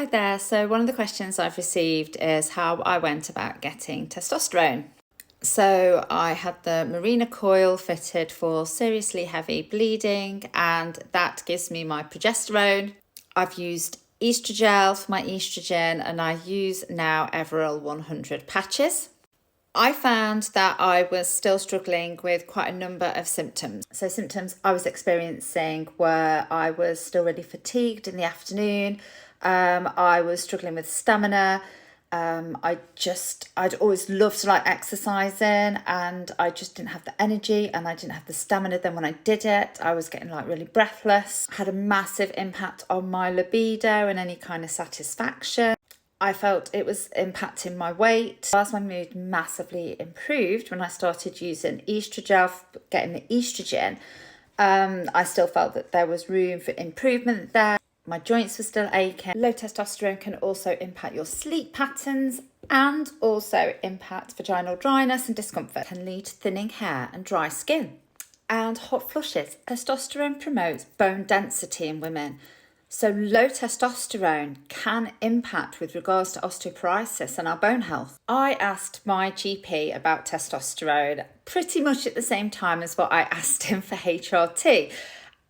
Hi there. So one of the questions I've received is how I went about getting testosterone. So I had the Marina coil fitted for seriously heavy bleeding, and that gives me my progesterone. I've used estrogel for my estrogen, and I use now Everil 100 patches. I found that I was still struggling with quite a number of symptoms. So symptoms I was experiencing were I was still really fatigued in the afternoon. I was struggling with stamina. I'd always loved to like exercising, and I just didn't have the energy and I didn't have the stamina. Then when I did it, I was getting like really breathless. Had a massive impact on my libido and any kind of satisfaction. I felt it was impacting my weight. Whilst my mood massively improved when I started using estrogel, getting the estrogen, I still felt that there was room for improvement there. My joints were still aching. Low testosterone can also impact your sleep patterns and also impact vaginal dryness and discomfort. It can lead to thinning hair and dry skin and hot flushes. Testosterone promotes bone density in women. So low testosterone can impact with regards to osteoporosis and our bone health. I asked my GP about testosterone pretty much at the same time as what I asked him for HRT.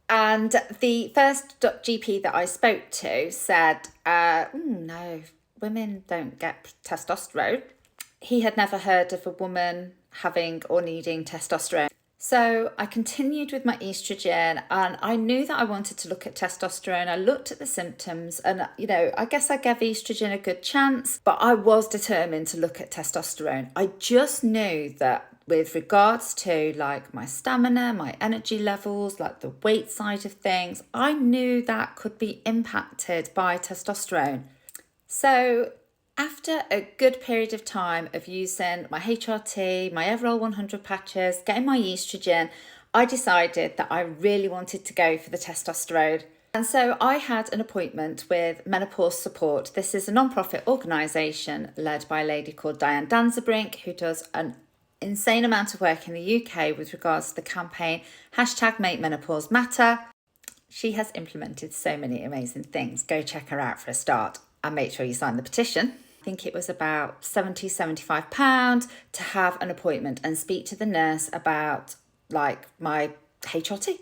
And the first GP that I spoke to said, no, women don't get testosterone. He had never heard of a woman having or needing testosterone. So I continued with my estrogen, and I knew that I wanted to look at testosterone. I looked at the symptoms and, I guess I gave estrogen a good chance, but I was determined to look at testosterone. I just knew that with regards to like my stamina, my energy levels, like the weight side of things, I knew that could be impacted by testosterone. So after a good period of time of using my HRT, my Everil 100 patches, getting my estrogen, I decided that I really wanted to go for the testosterone. And so I had an appointment with Menopause Support. This is a non-profit organisation led by a lady called Diane Danzebrink, who does an insane amount of work in the UK with regards to the campaign #MakeMenopauseMatter. She has implemented so many amazing things. Go check her out for a start and make sure you sign the petition. I think it was about £75 to have an appointment and speak to the nurse about like my HRT.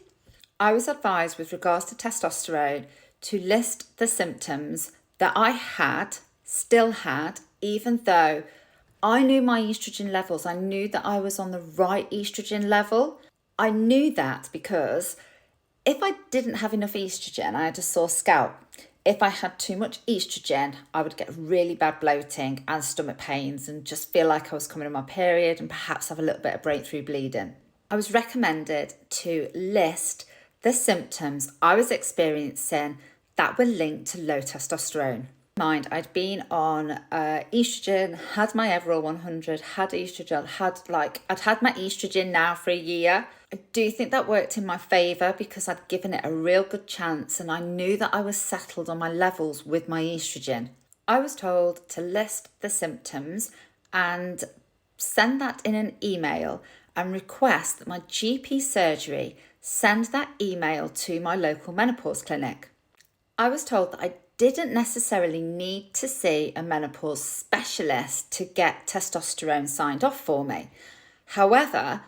I was advised with regards to testosterone to list the symptoms that I still had, even though I knew my estrogen levels. I knew that I was on the right estrogen level. I knew that because if I didn't have enough estrogen, I had a sore scalp. If I had too much estrogen, I would get really bad bloating and stomach pains and just feel like I was coming on my period and perhaps have a little bit of breakthrough bleeding. I was recommended to list the symptoms I was experiencing that were linked to low testosterone. Mind, I'd been on estrogen, had my Everil 100, had estrogel, I'd had my estrogen now for a year. I do think that worked in my favour because I'd given it a real good chance and I knew that I was settled on my levels with my estrogen. I was told to list the symptoms and send that in an email and request that my GP surgery send that email to my local menopause clinic. I was told that I didn't necessarily need to see a menopause specialist to get testosterone signed off for me. However,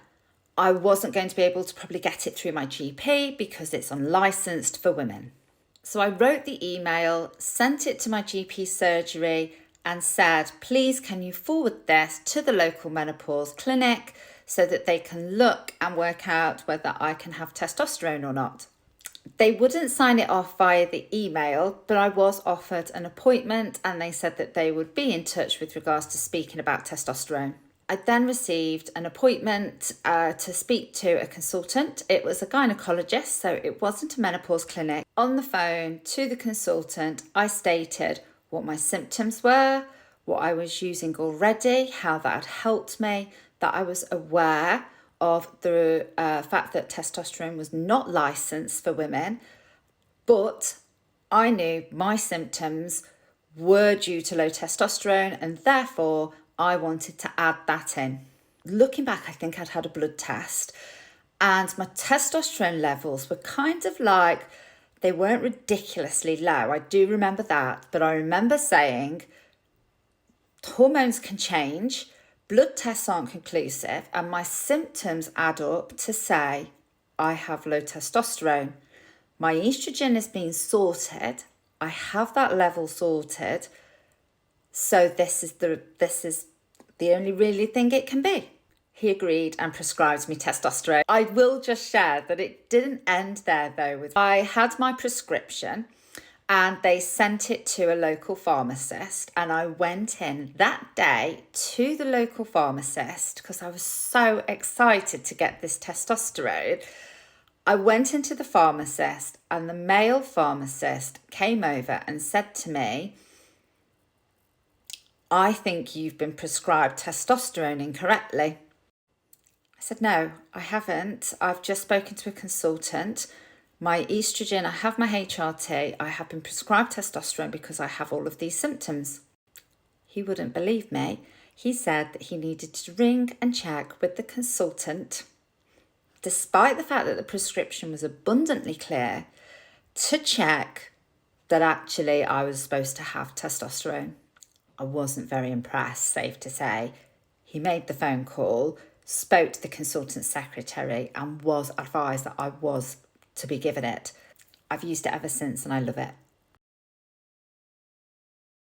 I wasn't going to be able to probably get it through my GP because it's unlicensed for women. So I wrote the email, sent it to my GP surgery and said, please can you forward this to the local menopause clinic so that they can look and work out whether I can have testosterone or not. They wouldn't sign it off via the email, but I was offered an appointment and they said that they would be in touch with regards to speaking about testosterone. I then received an appointment to speak to a consultant. It was a gynecologist, so it wasn't a menopause clinic. On the phone to the consultant, I stated what my symptoms were, what I was using already, how that had helped me, that I was aware of the fact that testosterone was not licensed for women, but I knew my symptoms were due to low testosterone and therefore I wanted to add that in. Looking back, I think I'd had a blood test and my testosterone levels were kind of like, They weren't ridiculously low. I do remember that. But I remember saying hormones can change, blood tests aren't conclusive, and my symptoms add up to say I have low testosterone. My estrogen is being sorted. I have that level sorted. So this is the only really thing it can be. He agreed and prescribed me testosterone. I will just share that it didn't end there though. I had my prescription and they sent it to a local pharmacist, and I went in that day to the local pharmacist because I was so excited to get this testosterone. I went into the pharmacist and the male pharmacist came over and said to me, I think you've been prescribed testosterone incorrectly. I said, no, I haven't. I've just spoken to a consultant. My estrogen, I have my HRT. I have been prescribed testosterone because I have all of these symptoms. He wouldn't believe me. He said that he needed to ring and check with the consultant, despite the fact that the prescription was abundantly clear, to check that actually I was supposed to have testosterone. I wasn't very impressed, safe to say. He made the phone call, spoke to the consultant secretary, and was advised that I was to be given it. I've used it ever since and I love it.